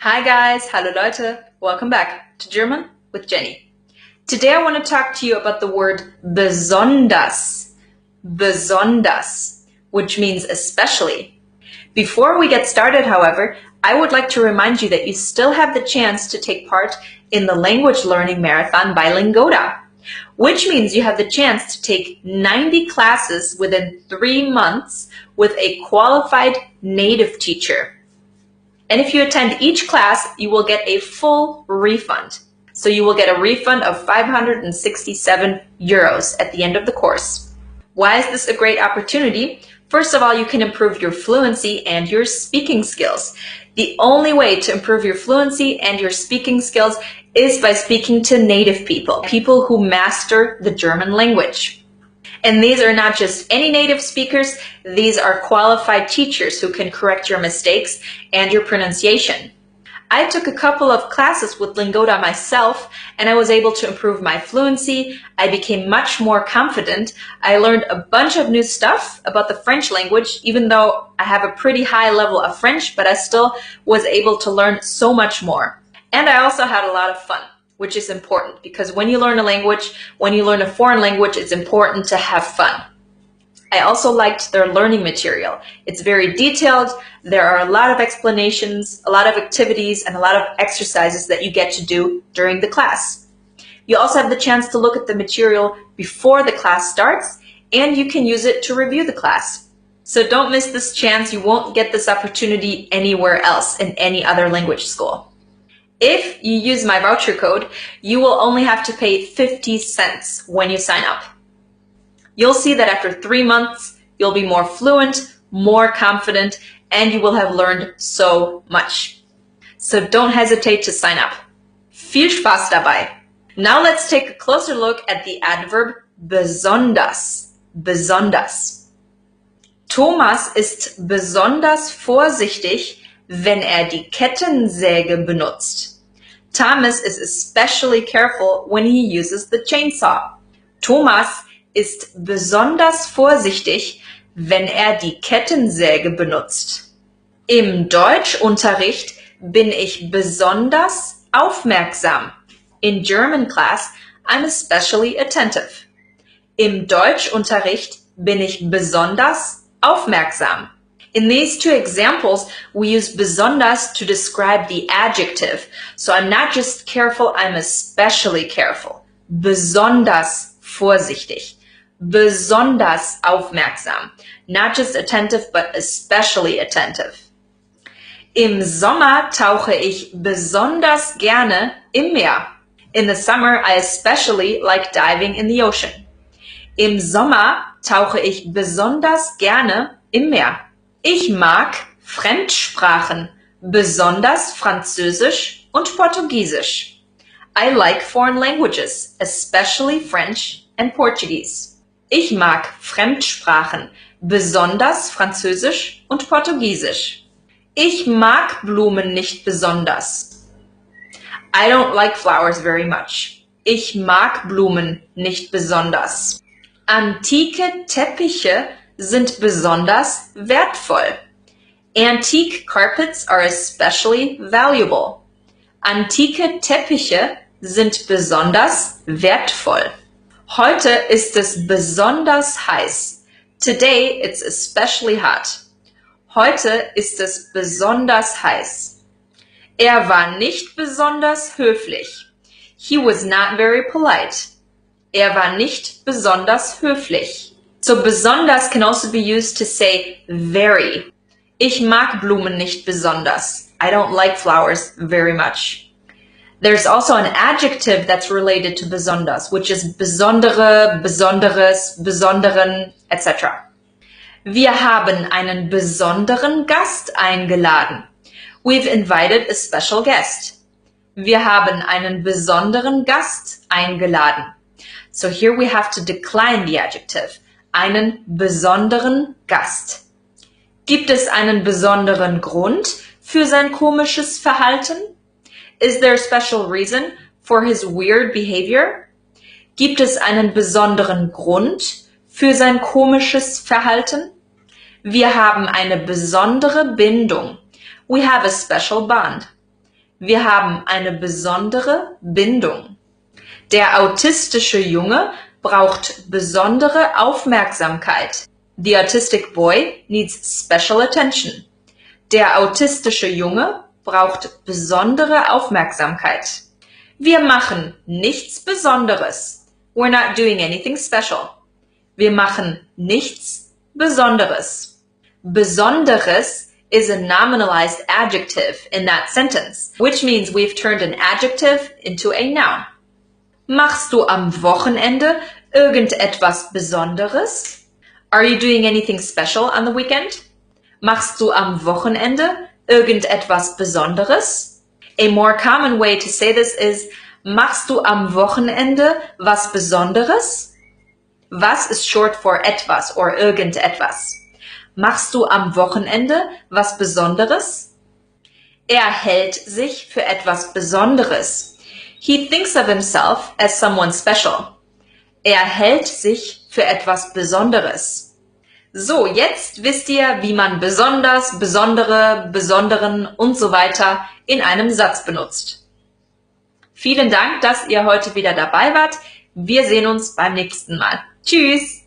Hi guys, hallo Leute, welcome back to German with Jenny. Today I want to talk to you about the word besonders, which means especially. Before we get started, however, I would like to remind you that you still have the chance to take part in the language learning marathon by Lingoda, which means you have the chance to take 90 classes within 3 months with a qualified native teacher. And if you attend each class, you will get a full refund. So you will get a refund of 567 euros at the end of the course. Why is this a great opportunity? First of all, you can improve your fluency and your speaking skills. The only way to improve your fluency and your speaking skills is by speaking to native people who master the German language. And these are not just any native speakers, these are qualified teachers who can correct your mistakes and your pronunciation. I took a couple of classes with Lingoda myself, and I was able to improve my fluency. I became much more confident. I learned a bunch of new stuff about the French language, even though I have a pretty high level of French, but I still was able to learn so much more. And I also had a lot of fun, which is important because when you learn a language, when you learn a foreign language, it's important to have fun. I also liked their learning material. It's very detailed. There are a lot of explanations, a lot of activities, and a lot of exercises that you get to do during the class. You also have the chance to look at the material before the class starts, and you can use it to review the class. So don't miss this chance. You won't get this opportunity anywhere else in any other language school. If you use my voucher code, you will only have to pay 50 cents when you sign up. You'll see that after 3 months, you'll be more fluent, more confident, and you will have learned so much. So don't hesitate to sign up. Viel Spaß dabei! Now let's take a closer look at the adverb besonders. Besonders. Thomas ist besonders vorsichtig, wenn die Kettensäge benutzt. Thomas is especially careful when he uses the chainsaw. Thomas ist besonders vorsichtig, wenn die Kettensäge benutzt. Im Deutschunterricht bin ich besonders aufmerksam. In German class, I'm especially attentive. Im Deutschunterricht bin ich besonders aufmerksam. In these two examples, we use besonders to describe the adjective. So I'm not just careful, I'm especially careful. Besonders vorsichtig. Besonders aufmerksam. Not just attentive, but especially attentive. Im Sommer tauche ich besonders gerne im Meer. In the summer, I especially like diving in the ocean. Im Sommer tauche ich besonders gerne im Meer. Ich mag Fremdsprachen, besonders Französisch und Portugiesisch. I like foreign languages, especially French and Portuguese. Ich mag Fremdsprachen, besonders Französisch und Portugiesisch. Ich mag Blumen nicht besonders. I don't like flowers very much. Ich mag Blumen nicht besonders. Antike Teppiche sind besonders wertvoll. Antique carpets are especially valuable. Antike Teppiche sind besonders wertvoll. Heute ist es besonders heiß. Today it's especially hot. Heute ist es besonders heiß. Er war nicht besonders höflich. He was not very polite. Er war nicht besonders höflich. So besonders can also be used to say very. Ich mag Blumen nicht besonders. I don't like flowers very much. There's also an adjective that's related to besonders, which is besondere, besonderes, besonderen, etc. Wir haben einen besonderen Gast eingeladen. We've invited a special guest. Wir haben einen besonderen Gast eingeladen. So here we have to decline the adjective. Einen besonderen Gast. Gibt es einen besonderen Grund für sein komisches Verhalten? Is there a special reason for his weird behavior? Gibt es einen besonderen Grund für sein komisches Verhalten? Wir haben eine besondere Bindung. We have a special bond. Wir haben eine besondere Bindung. Der autistische Junge braucht besondere Aufmerksamkeit. The autistic boy needs special attention. Der autistische Junge braucht besondere Aufmerksamkeit. Wir machen nichts Besonderes. We're not doing anything special. Wir machen nichts Besonderes. Besonderes is a nominalized adjective in that sentence, which means we've turned an adjective into a noun. Machst du am Wochenende irgendetwas Besonderes? Are you doing anything special on the weekend? Machst du am Wochenende irgendetwas Besonderes? A more common way to say this is, machst du am Wochenende was Besonderes? Was is short for etwas or irgendetwas. Machst du am Wochenende was Besonderes? Er hält sich für etwas Besonderes. He thinks of himself as someone special. Er hält sich für etwas Besonderes. So, jetzt wisst ihr, wie man besonders, besondere, besonderen und so weiter in einem Satz benutzt. Vielen Dank, dass ihr heute wieder dabei wart. Wir sehen uns beim nächsten Mal. Tschüss!